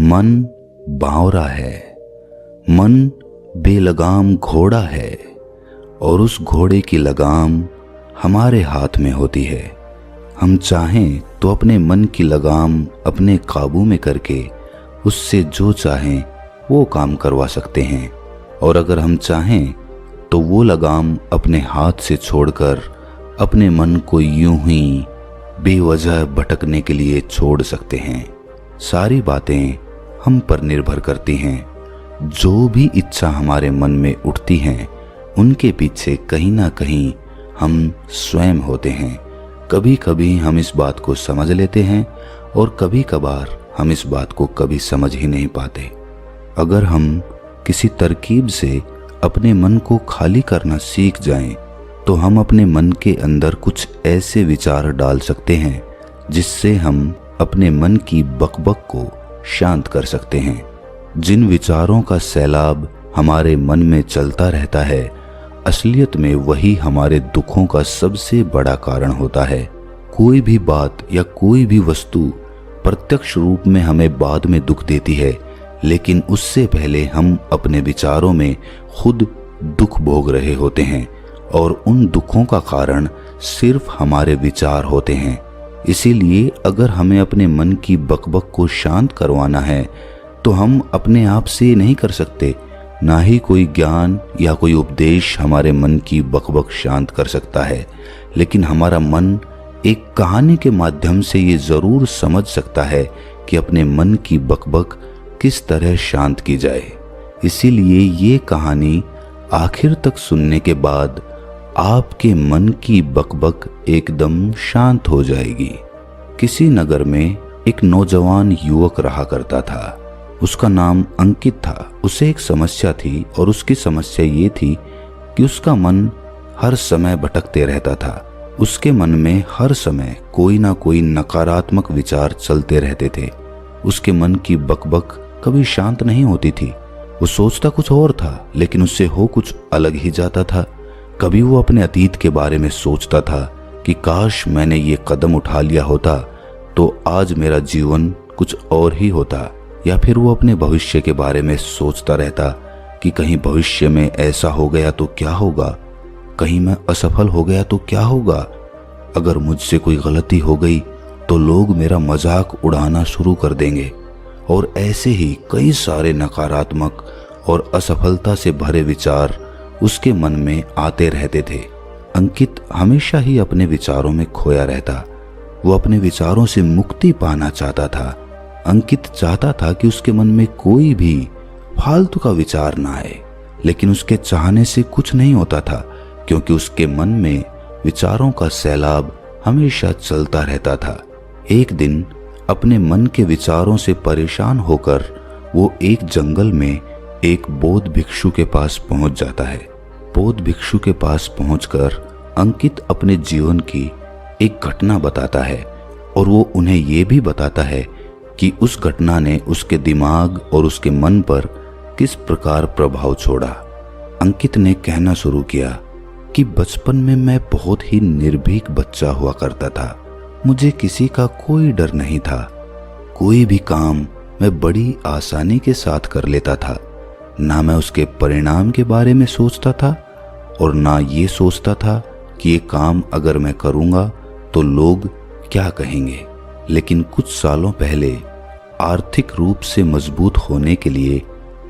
मन बावरा है, मन बेलगाम घोड़ा है और उस घोड़े की लगाम हमारे हाथ में होती है। हम चाहें तो अपने मन की लगाम अपने काबू में करके उससे जो चाहें वो काम करवा सकते हैं, और अगर हम चाहें तो वो लगाम अपने हाथ से छोड़कर अपने मन को यूं ही बेवजह भटकने के लिए छोड़ सकते हैं। सारी बातें हम पर निर्भर करती हैं। जो भी इच्छा हमारे मन में उठती हैं उनके पीछे कहीं ना कहीं हम स्वयं होते हैं। कभी कभी हम इस बात को समझ लेते हैं और कभी कभार हम इस बात को कभी समझ ही नहीं पाते। अगर हम किसी तरकीब से अपने मन को खाली करना सीख जाएं, तो हम अपने मन के अंदर कुछ ऐसे विचार डाल सकते हैं जिससे हम अपने मन की बकबक को शांत कर सकते हैं। जिन विचारों का सैलाब हमारे मन में चलता रहता है, असलियत में वही हमारे दुखों का सबसे बड़ा कारण होता है। कोई भी बात या कोई भी वस्तु प्रत्यक्ष रूप में हमें बाद में दुख देती है, लेकिन उससे पहले हम अपने विचारों में खुद दुख भोग रहे होते हैं और उन दुखों का कारण सिर्फ हमारे विचार होते हैं। इसीलिए अगर हमें अपने मन की बकबक को शांत करवाना है तो हम अपने आप से नहीं कर सकते। ना ही कोई ज्ञान या कोई उपदेश हमारे मन की बकबक शांत कर सकता है, लेकिन हमारा मन एक कहानी के माध्यम से ये जरूर समझ सकता है कि अपने मन की बकबक किस तरह शांत की जाए। इसीलिए ये कहानी आखिर तक सुनने के बाद आपके मन की बकबक एकदम शांत हो जाएगी। किसी नगर में एक नौजवान युवक रहा करता था। उसका नाम अंकित था। उसे एक समस्या थी और उसकी समस्या ये थी कि उसका मन हर समय भटकते रहता था। उसके मन में हर समय कोई ना कोई नकारात्मक विचार चलते रहते थे। उसके मन की बकबक कभी शांत नहीं होती थी। वो सोचता कुछ और था लेकिन उससे हो कुछ अलग ही जाता था। कभी वो अपने अतीत के बारे में सोचता था कि काश मैंने ये कदम उठा लिया होता तो आज मेरा जीवन कुछ और ही होता, या फिर वो अपने भविष्य के बारे में सोचता रहता कि कहीं भविष्य में ऐसा हो गया तो क्या होगा, कहीं मैं असफल हो गया तो क्या होगा, अगर मुझसे कोई गलती हो गई तो लोग मेरा मजाक उड़ाना शुरू कर देंगे। और ऐसे ही कई सारे नकारात्मक और असफलता से भरे विचार उसके मन में आते रहते थे। अंकित हमेशा ही अपने विचारों में खोया रहता। वो अपने विचारों से मुक्ति पाना चाहता था। अंकित चाहता था कि उसके मन में कोई भी फालतू का विचार ना आए, लेकिन उसके चाहने से कुछ नहीं होता था, क्योंकि उसके मन में विचारों का सैलाब हमेशा चलता रहता था। एक दिन अपने मन के विचारों से परेशान होकर वो एक जंगल में एक बौद्ध भिक्षु के पास पहुंच जाता है। बौद्ध भिक्षु के पास पहुंचकर अंकित अपने जीवन की एक घटना बताता है और वो उन्हें ये भी बताता है कि उस घटना ने उसके दिमाग और उसके मन पर किस प्रकार प्रभाव छोड़ा। अंकित ने कहना शुरू किया कि बचपन में मैं बहुत ही निर्भीक बच्चा हुआ करता था। मुझे किसी का कोई डर नहीं था। कोई भी काम मैं बड़ी आसानी के साथ कर लेता था। ना मैं उसके परिणाम के बारे में सोचता था और ना ये सोचता था कि ये काम अगर मैं करूँगा तो लोग क्या कहेंगे। लेकिन कुछ सालों पहले आर्थिक रूप से मजबूत होने के लिए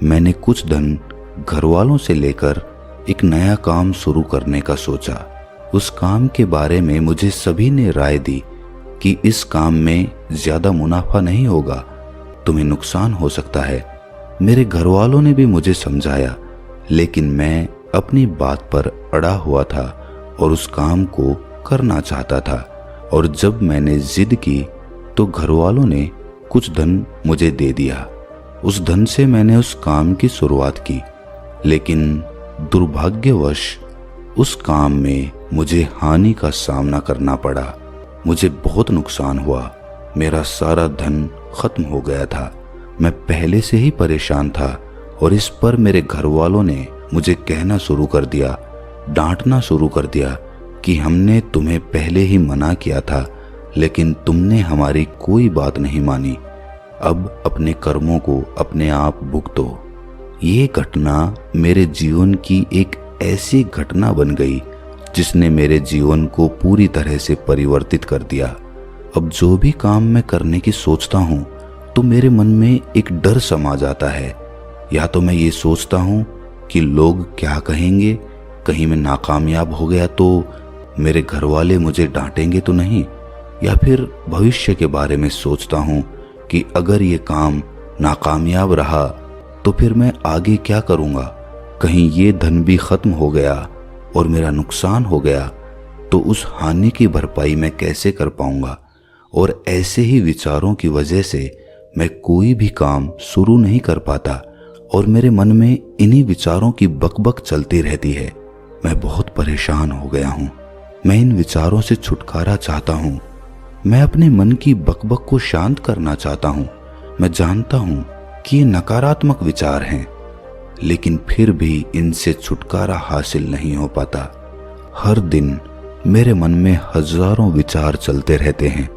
मैंने कुछ धन घर वालों से लेकर एक नया काम शुरू करने का सोचा। उस काम के बारे में मुझे सभी ने राय दी कि इस काम में ज्यादा मुनाफा नहीं होगा, तुम्हें नुकसान हो सकता है। मेरे घर वालों ने भी मुझे समझाया, लेकिन मैं अपनी बात पर अड़ा हुआ था और उस काम को करना चाहता था। और जब मैंने जिद की तो घर वालों ने कुछ धन मुझे दे दिया। उस धन से मैंने उस काम की शुरुआत की, लेकिन दुर्भाग्यवश उस काम में मुझे हानि का सामना करना पड़ा। मुझे बहुत नुकसान हुआ। मेरा सारा धन खत्म हो गया था। मैं पहले से ही परेशान था और इस पर मेरे घर वालों ने मुझे कहना शुरू कर दिया, डांटना शुरू कर दिया कि हमने तुम्हें पहले ही मना किया था, लेकिन तुमने हमारी कोई बात नहीं मानी। अब अपने कर्मों को अपने आप भुगतो। ये घटना मेरे जीवन की एक ऐसी घटना बन गई जिसने मेरे जीवन को पूरी तरह से परिवर्तित कर दिया। अब जो भी काम मैं करने की सोचता हूँ तो मेरे मन में एक डर समा जाता है। या तो मैं ये सोचता हूँ कि लोग क्या कहेंगे, कहीं मैं नाकामयाब हो गया तो मेरे घर वाले मुझे डांटेंगे तो नहीं, या फिर भविष्य के बारे में सोचता हूँ कि अगर ये काम नाकामयाब रहा तो फिर मैं आगे क्या करूँगा, कहीं ये धन भी खत्म हो गया और मेरा नुकसान हो गया तो उस हानि की भरपाई मैं कैसे कर पाऊंगा। और ऐसे ही विचारों की वजह से मैं कोई भी काम शुरू नहीं कर पाता और मेरे मन में इन्हीं विचारों की बकबक चलती रहती है। मैं बहुत परेशान हो गया हूँ। मैं इन विचारों से छुटकारा चाहता हूँ। मैं अपने मन की बकबक को शांत करना चाहता हूँ। मैं जानता हूँ कि ये नकारात्मक विचार हैं, लेकिन फिर भी इनसे छुटकारा हासिल नहीं हो पाता। हर दिन मेरे मन में हजारों विचार चलते रहते हैं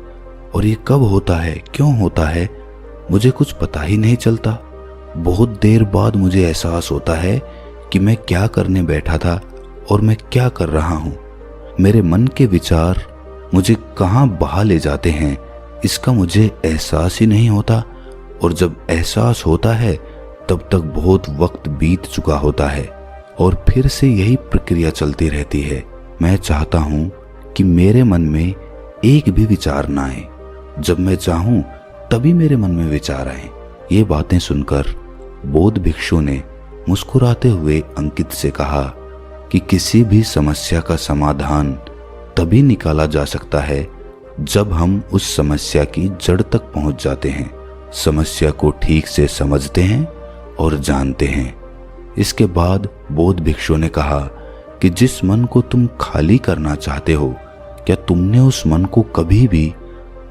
और ये कब होता है, क्यों होता है, मुझे कुछ पता ही नहीं चलता। बहुत देर बाद मुझे एहसास होता है कि मैं क्या करने बैठा था और मैं क्या कर रहा हूँ। मेरे मन के विचार मुझे कहाँ बहा ले जाते हैं इसका मुझे एहसास ही नहीं होता, और जब एहसास होता है तब तक बहुत वक्त बीत चुका होता है और फिर से यही प्रक्रिया चलती रहती है। मैं चाहता हूँ कि मेरे मन में एक भी विचार ना आए। जब मैं चाहूँ तभी मेरे मन में विचार आए। ये बातें सुनकर बौद्ध भिक्षु ने मुस्कुराते हुए अंकित से कहा कि किसी भी समस्या का समाधान तभी निकाला जा सकता है जब हम उस समस्या की जड़ तक पहुंच जाते हैं, समस्या को ठीक से समझते हैं और जानते हैं। इसके बाद बौद्ध भिक्षु ने कहा कि जिस मन को तुम खाली करना चाहते हो, क्या तुमने उस मन को कभी भी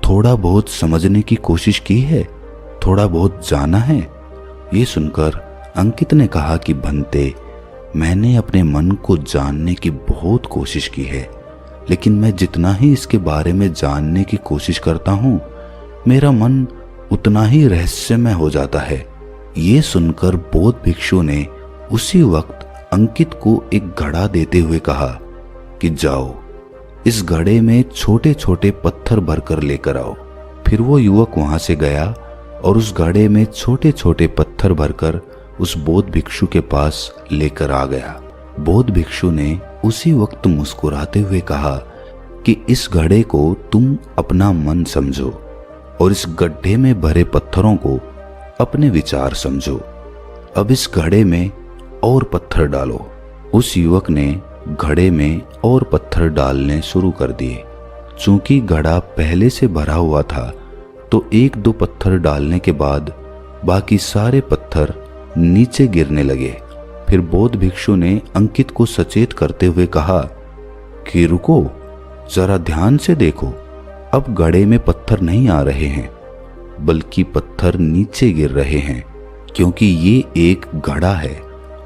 थोड़ा बहुत समझने की कोशिश की है, थोड़ा बहुत जाना है? ये सुनकर अंकित ने कहा कि भंते, मैंने अपने मन को जानने की बहुत कोशिश की है, लेकिन मैं जितना ही इसके बारे में जानने की कोशिश करता हूँ, मेरा मन उतना ही रहस्यमय हो जाता है। ये सुनकर बौद्ध भिक्षु ने उसी वक्त अंकित को एक घड़ा देते हुए कहा कि जाओ, इस घड़े में छोटे छोटे पत्थर भरकर लेकर आओ। फिर वो युवक वहां से गया और उस घड़े में छोटे छोटे पत्थर भरकर उस बौद्ध भिक्षु के पास लेकर आ गया। बौद्ध भिक्षु ने उसी वक्त मुस्कुराते हुए कहा कि इस घड़े को तुम अपना मन समझो और इस गड्ढे में भरे पत्थरों को अपने विचार समझो। अब इस घड़े में और पत्थर डालो। उस युवक ने घड़े में और पत्थर डालने शुरू कर दिए। चूंकि घड़ा पहले से भरा हुआ था तो एक दो पत्थर डालने के बाद बाकी सारे पत्थर नीचे गिरने लगे। फिर बौद्ध भिक्षु ने अंकित को सचेत करते हुए कहा कि रुको, जरा ध्यान से देखो, अब घड़े में पत्थर नहीं आ रहे हैं बल्कि पत्थर नीचे गिर रहे हैं, क्योंकि ये एक घड़ा है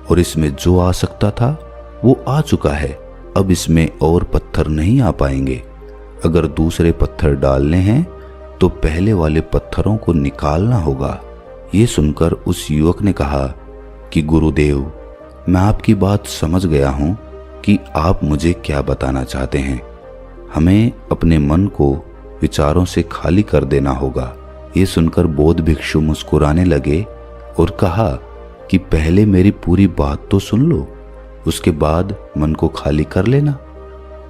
और इसमें जो आ सकता था वो आ चुका है। अब इसमें और पत्थर नहीं आ पाएंगे। अगर दूसरे पत्थर डालने हैं तो पहले वाले पत्थरों को निकालना होगा। ये सुनकर उस युवक ने कहा कि गुरुदेव, मैं आपकी बात समझ गया हूँ कि आप मुझे क्या बताना चाहते हैं। हमें अपने मन को विचारों से खाली कर देना होगा। ये सुनकर बौद्ध भिक्षु मुस्कुराने लगे और कहा कि पहले मेरी पूरी बात तो सुन लो, उसके बाद मन को खाली कर लेना।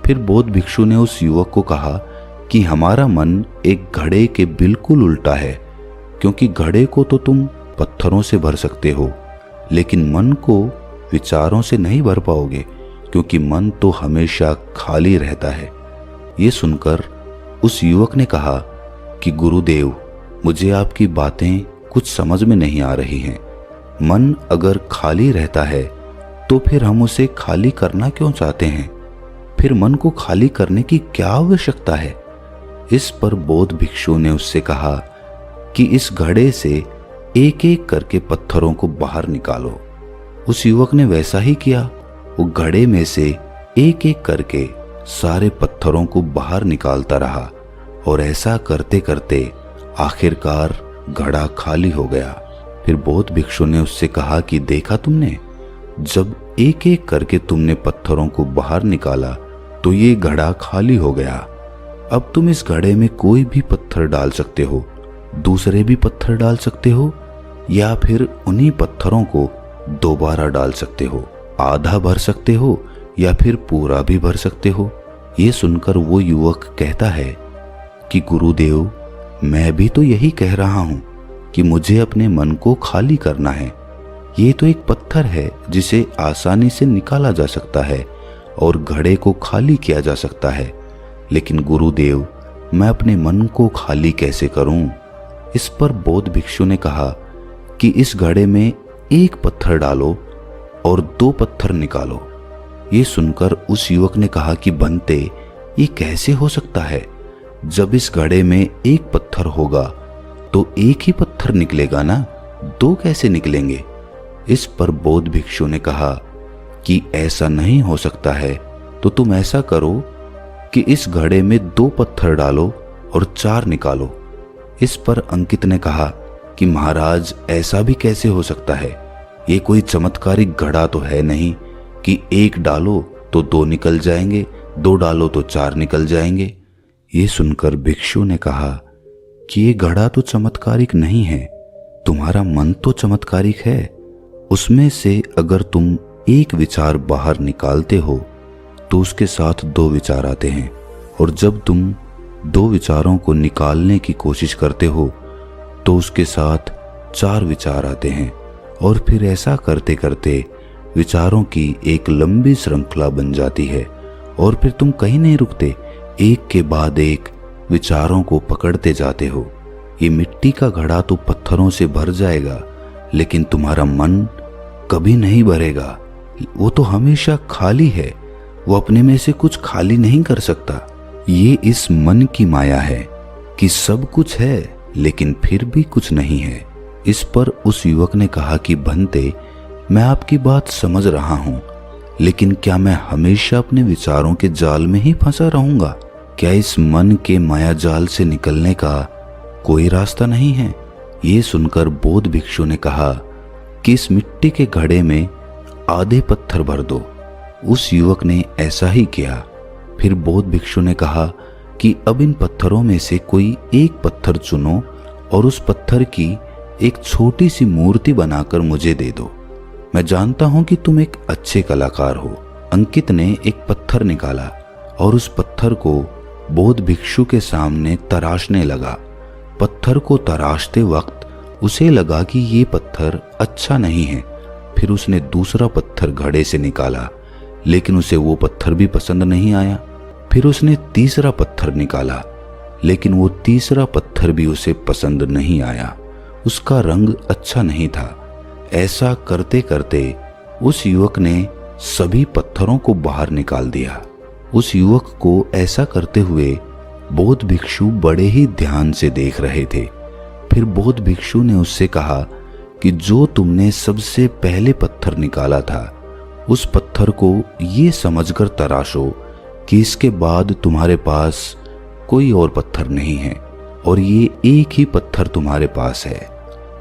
फिर बौद्ध भिक्षु ने उस युवक को कहा कि हमारा मन एक घड़े के बिल्कुल उल्टा है, क्योंकि घड़े को तो तुम पत्थरों से भर सकते हो, लेकिन मन को विचारों से नहीं भर पाओगे, क्योंकि मन तो हमेशा खाली रहता है। ये सुनकर उस युवक ने कहा कि गुरुदेव, मुझे आपकी बातें कुछ समझ में नहीं आ रही हैं। मन अगर खाली रहता है तो फिर हम उसे खाली करना क्यों चाहते हैं? फिर मन को खाली करने की क्या आवश्यकता है? इस पर बौद्ध भिक्षु ने उससे कहा कि इस घड़े से एक एक करके पत्थरों को बाहर निकालो। उस युवक ने वैसा ही किया। वो घड़े में से एक एक करके सारे पत्थरों को बाहर निकालता रहा और ऐसा करते करते आखिरकार घड़ा खाली हो गया। फिर बौद्ध भिक्षु ने उससे कहा कि देखा तुमने, जब एक एक करके तुमने पत्थरों को बाहर निकाला तो ये घड़ा खाली हो गया। अब तुम इस घड़े में कोई भी पत्थर डाल सकते हो, दूसरे भी पत्थर डाल सकते हो, या फिर उन्हीं पत्थरों को दोबारा डाल सकते हो। आधा भर सकते हो या फिर पूरा भी भर सकते हो। ये सुनकर वो युवक कहता है कि गुरुदेव, मैं भी तो यही कह रहा हूं कि मुझे अपने मन को खाली करना है। ये तो एक पत्थर है जिसे आसानी से निकाला जा सकता है और घड़े को खाली किया जा सकता है, लेकिन गुरुदेव, मैं अपने मन को खाली कैसे करूं? इस पर बौद्ध भिक्षु ने कहा कि इस घड़े में एक पत्थर डालो और 2 पत्थर निकालो। ये सुनकर उस युवक ने कहा कि बनते, ये कैसे हो सकता है? जब इस घड़े में एक पत्थर होगा तो एक ही पत्थर निकलेगा ना, 2 कैसे निकलेंगे? इस पर बौद्ध भिक्षु ने कहा कि ऐसा नहीं हो सकता है, तो तुम ऐसा करो कि इस घड़े में 2 पत्थर डालो और 4 निकालो। इस पर अंकित ने कहा कि महाराज, ऐसा भी कैसे हो सकता है? ये कोई चमत्कारिक घड़ा तो है नहीं कि 1 डालो तो 2 निकल जाएंगे, 2 डालो तो 4 निकल जाएंगे। ये सुनकर भिक्षु ने कहा कि ये घड़ा तो चमत्कारिक नहीं है, तुम्हारा मन तो चमत्कारिक है। उसमें से अगर तुम एक विचार बाहर निकालते हो तो उसके साथ 2 विचार आते हैं, और जब तुम 2 विचारों को निकालने की कोशिश करते हो तो उसके साथ 4 विचार आते हैं, और फिर ऐसा करते करते विचारों की एक लंबी श्रृंखला बन जाती है, और फिर तुम कहीं नहीं रुकते, एक के बाद एक विचारों को पकड़ते जाते हो। ये मिट्टी का घड़ा तो पत्थरों से भर जाएगा, लेकिन तुम्हारा मन कभी नहीं भरेगा। वो तो हमेशा खाली है, वो अपने में से कुछ खाली नहीं कर सकता। ये इस मन की माया है कि सब कुछ है लेकिन फिर भी कुछ नहीं है। इस पर उस युवक ने कहा कि बनते, मैं आपकी बात समझ रहा हूं, लेकिन क्या मैं हमेशा अपने विचारों के जाल में ही फंसा रहूंगा? क्या इस मन के माया जाल से निकलने का कोई रास्ता नहीं है? ये सुनकर बौद्ध भिक्षु ने कहा कि इस मिट्टी के घड़े में आधे पत्थर भर दो। उस युवक ने ऐसा ही किया। फिर बौद्ध भिक्षु ने कहा कि अब इन पत्थरों में से कोई एक पत्थर चुनो और उस पत्थर की एक छोटी सी मूर्ति बनाकर मुझे दे दो। मैं जानता हूं कि तुम एक अच्छे कलाकार हो। अंकित ने एक पत्थर निकाला और उस पत्थर को बौद्ध भिक्षु के सामने तराशने लगा। पत्थर को तराशते वक्त उसे लगा कि ये पत्थर अच्छा नहीं है। फिर उसने दूसरा पत्थर घड़े से निकाला, लेकिन उसे वो पत्थर भी पसंद नहीं आया। फिर उसने तीसरा पत्थर निकाला, लेकिन वो तीसरा पत्थर भी उसे पसंद नहीं आया। उसका रंग अच्छा नहीं था। ऐसा करते करते उस युवक ने सभी पत्थरों को बाहर निकाल दिया। उस युवक को ऐसा करते हुए बौद्ध भिक्षु बड़े ही ध्यान से देख रहे थे। फिर बौद्ध भिक्षु ने उससे कहा कि जो तुमने सबसे पहले पत्थर निकाला था, उस पत्थर को ये समझकर तराशो कि इसके बाद तुम्हारे पास कोई और पत्थर नहीं है और ये एक ही पत्थर तुम्हारे पास है।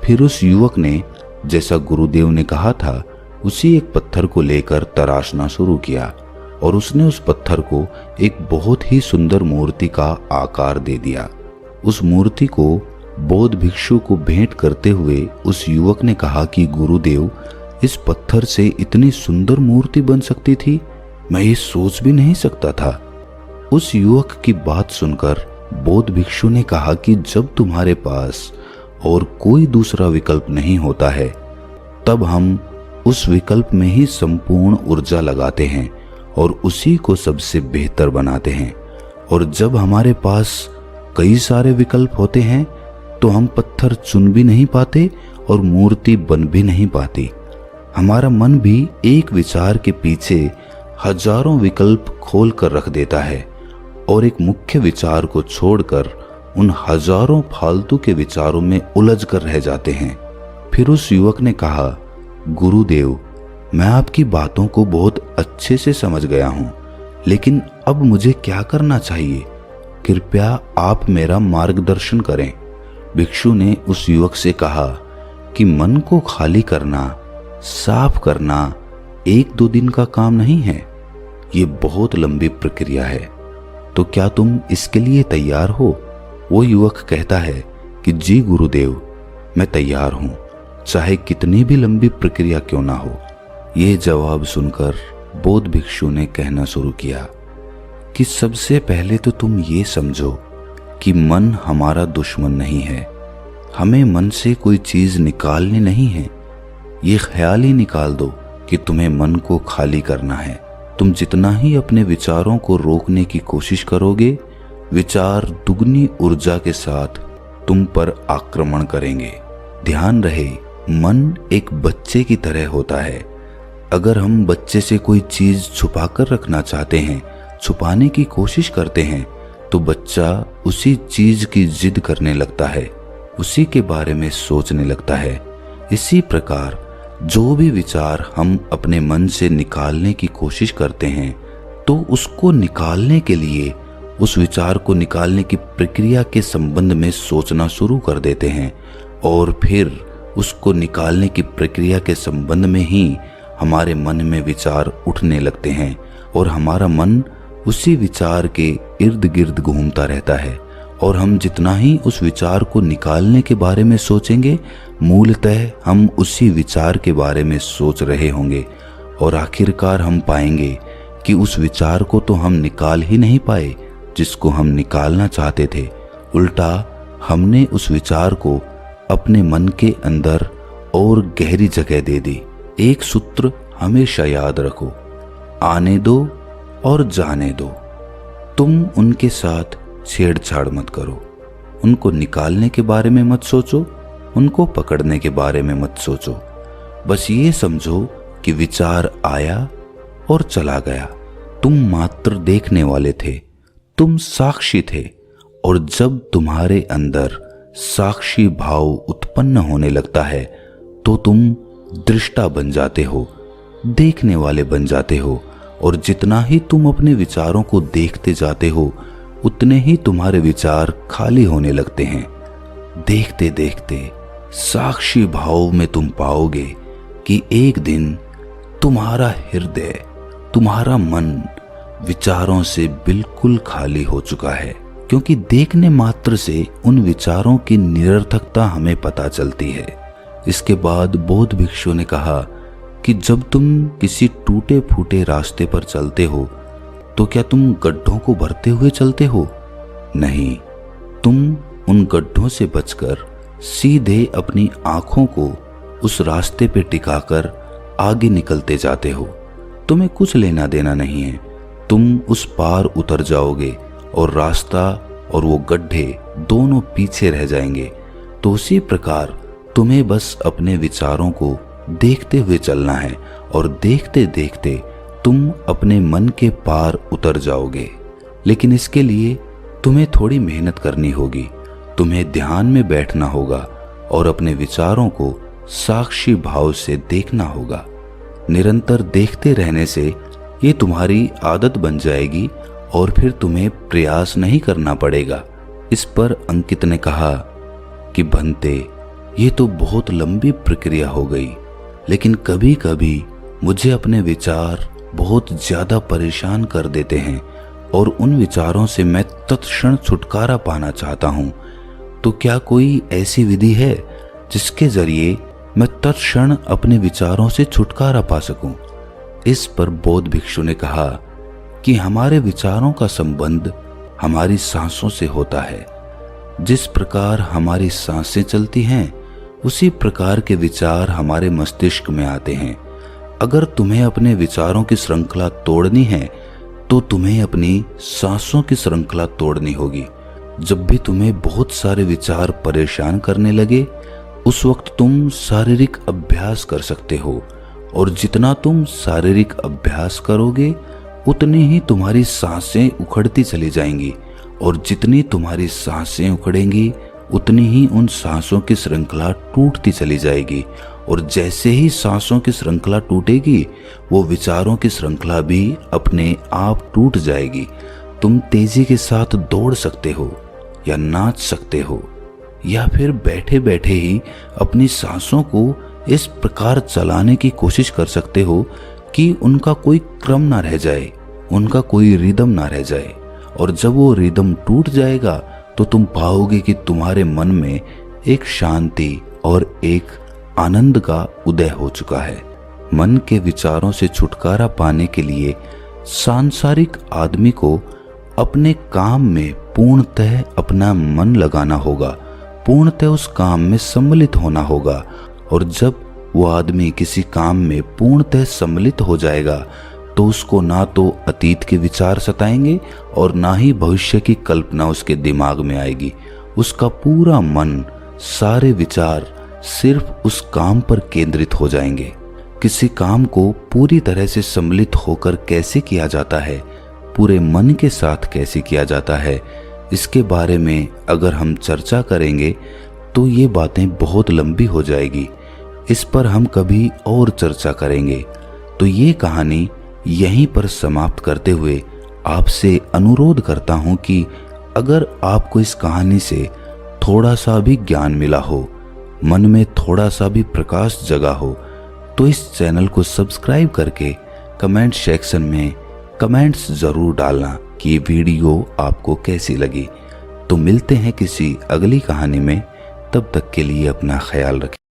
फिर उस युवक ने जैसा गुरुदेव ने कहा था उसी एक पत्थर को लेकर तराशना शुरू किया और उसने उस पत्थर को एक बहुत ही सुंदर मूर्ति का आकार दे दिया। उस मूर्ति को बौद्ध भिक्षु को भेंट करते हुए उस युवक ने कहा कि गुरुदेव, इस पत्थर से इतनी सुंदर मूर्ति बन सकती थी, मैं ये सोच भी नहीं सकता था। उस युवक की बात सुनकर बौद्ध भिक्षु ने कहा कि जब तुम्हारे पास और कोई दूसरा विकल्प नहीं होता है, तब हम उस विकल्प में ही संपूर्ण ऊर्जा लगाते हैं और उसी को सबसे बेहतर बनाते हैं। और जब हमारे पास कई सारे विकल्प होते हैं तो हम पत्थर चुन भी नहीं पाते और मूर्ति बन भी नहीं पाती। हमारा मन भी एक विचार के पीछे हजारों विकल्प खोल कर रख देता है और एक मुख्य विचार को छोड़कर उन हजारों फालतू के विचारों में उलझ कर रह जाते हैं। फिर उस युवक ने कहा, गुरुदेव, मैं आपकी बातों को बहुत अच्छे से समझ गया हूं, लेकिन अब मुझे क्या करना चाहिए? कृपया आप मेरा मार्गदर्शन करें। भिक्षु ने उस युवक से कहा कि मन को खाली करना, साफ करना 1-2 दिन का काम नहीं है, ये बहुत लंबी प्रक्रिया है। तो क्या तुम इसके लिए तैयार हो? वो युवक कहता है कि जी गुरुदेव, मैं तैयार हूं, चाहे कितनी भी लंबी प्रक्रिया क्यों ना हो। ये जवाब सुनकर बौद्ध भिक्षु ने कहना शुरू किया कि सबसे पहले तो तुम ये समझो कि मन हमारा दुश्मन नहीं है। हमें मन से कोई चीज निकालनी नहीं है। ये ख्याल ही निकाल दो कि तुम्हें मन को खाली करना है। तुम जितना ही अपने विचारों को रोकने की कोशिश करोगे, विचार दुगनी ऊर्जा के साथ तुम पर आक्रमण करेंगे। ध्यान रहे, मन एक बच्चे की तरह होता है। अगर हम बच्चे से कोई चीज छुपा कर रखना चाहते हैं, छुपाने की कोशिश करते हैं, तो बच्चा उसी चीज की जिद करने लगता है, उसी के बारे में सोचने लगता है। इसी प्रकार जो भी विचार हम अपने मन से निकालने की कोशिश करते हैं, तो उसको निकालने के लिए, उस विचार को निकालने की प्रक्रिया के संबंध में सोचना शुरू कर देते हैं, और फिर उसको निकालने की प्रक्रिया के संबंध में ही हमारे मन में विचार उठने लगते हैं, और हमारा मन उसी विचार के इर्द गिर्द घूमता रहता है। और हम जितना ही उस विचार को निकालने के बारे में सोचेंगे, मूलतः हम उसी विचार के बारे में सोच रहे होंगे, और आखिरकार हम पाएंगे कि उस विचार को तो हम निकाल ही नहीं पाए जिसको हम निकालना चाहते थे। उल्टा हमने उस विचार को अपने मन के अंदर और गहरी जगह दे दी। एक सूत्र हमेशा याद रखो, आने दो और जाने दो। तुम उनके साथ छेड़छाड़ मत करो। उनको निकालने के बारे में मत सोचो, उनको पकड़ने के बारे में मत सोचो। बस ये समझो कि विचार आया और चला गया। तुम मात्र देखने वाले थे, तुम साक्षी थे। और जब तुम्हारे अंदर साक्षी भाव उत्पन्न होने लगता है, तो तुम दृष्टा बन जाते हो, देखने वाले बन जाते हो। और जितना ही तुम अपने विचारों को देखते जाते हो, उतने ही तुम्हारे विचार खाली होने लगते हैं। देखते देखते साक्षी भाव में तुम पाओगे कि एक दिन तुम्हारा हृदय, तुम्हारा मन विचारों से बिल्कुल खाली हो चुका है। क्योंकि देखने मात्र से उन विचारों की निरर्थकता हमें पता चलती है। इसके बाद बौद्ध भिक्षु ने कहा कि जब तुम किसी टूटे फूटे रास्ते पर चलते हो, तो क्या तुम गड्ढों को भरते हुए चलते हो? नहीं, तुम उन गड्ढों से बचकर सीधे अपनी आंखों को उस रास्ते पे टिकाकर आगे निकलते जाते हो। तुम्हें कुछ लेना देना नहीं है। तुम उस पार उतर जाओगे और रास्ता और वो गड्ढे दोनों पीछे रह जाएंगे। तो उसी प्रकार तुम्हें बस अपने विचारों को देखते हुए चलना है, और देखते देखते तुम अपने मन के पार उतर जाओगे। लेकिन इसके लिए तुम्हें थोड़ी मेहनत करनी होगी। तुम्हें ध्यान में बैठना होगा और अपने विचारों को साक्षी भाव से देखना होगा। निरंतर देखते रहने से ये तुम्हारी आदत बन जाएगी और फिर तुम्हें प्रयास नहीं करना पड़ेगा। इस पर अंकित ने कहा कि भंते, ये तो बहुत लंबी प्रक्रिया हो गई, लेकिन कभी कभी मुझे अपने विचार बहुत ज्यादा परेशान कर देते हैं और उन विचारों से मैं तत्क्षण छुटकारा पाना चाहता हूँ। तो क्या कोई ऐसी विधि है जिसके जरिए मैं तत्क्षण अपने विचारों से छुटकारा पा सकूं? इस पर बौद्ध भिक्षु ने कहा कि हमारे विचारों का संबंध हमारी सांसों से होता है। जिस प्रकार हमारी सांसें चलती हैं, उसी प्रकार के विचार हमारे मस्तिष्क में आते हैं। अगर तुम्हें अपने विचारों की श्रृंखला तोड़नी है, तो तुम्हें अपनी सांसों की श्रृंखला तोड़नी होगी। जब भी तुम्हें बहुत सारे विचार परेशान करने लगे, उस वक्त तुम शारीरिक अभ्यास कर सकते हो, और जितना तुम शारीरिक अभ्यास करोगे उतनी ही तुम्हारी सांसें उखड़ती चली जाएंगी, और जितनी तुम्हारी सांसें उखड़ेंगी उतनी ही उन सांसों की श्रृंखला टूटती चली जाएगी। और जैसे ही सांसों की श्रृंखला टूटेगी, वो विचारों की श्रृंखला भी अपने आप टूट जाएगी। तुम तेजी के साथ दौड़ सकते हो या नाच सकते हो, या फिर बैठे बैठे ही अपनी सांसों को इस प्रकार चलाने की कोशिश कर सकते हो कि उनका कोई क्रम ना रह जाए, उनका कोई रिदम ना रह जाए। और जब वो रिदम टूट जाएगा तो तुम पाओगे कि तुम्हारे मन में एक शांति और एक आनंद का उदय हो चुका है। मन के विचारों से छुटकारा पाने के लिए सांसारिक आदमी को अपने काम में पूर्णतः अपना मन लगाना होगा, पूर्णतः उस काम में सम्मिलित होना होगा। और जब वो आदमी किसी काम में पूर्णतः सम्मिलित हो जाएगा तो उसको ना तो अतीत के विचार सताएंगे और ना ही भविष्य की कल्पना उसके दिमाग में आएगी। उसका पूरा मन, सारे विचार सिर्फ उस काम पर केंद्रित हो जाएंगे। किसी काम को पूरी तरह से सम्मिलित होकर कैसे किया जाता है, पूरे मन के साथ कैसे किया जाता है, इसके बारे में अगर हम चर्चा करेंगे तो ये बातें बहुत लंबी हो जाएगी। इस पर हम कभी और चर्चा करेंगे। तो ये कहानी यहीं पर समाप्त करते हुए आपसे अनुरोध करता हूँ कि अगर आपको इस कहानी से थोड़ा सा भी ज्ञान मिला हो, मन में थोड़ा सा भी प्रकाश जगा हो, तो इस चैनल को सब्सक्राइब करके कमेंट सेक्शन में कमेंट्स ज़रूर डालना कि ये वीडियो आपको कैसी लगी। तो मिलते हैं किसी अगली कहानी में, तब तक के लिए अपना ख्याल रखें।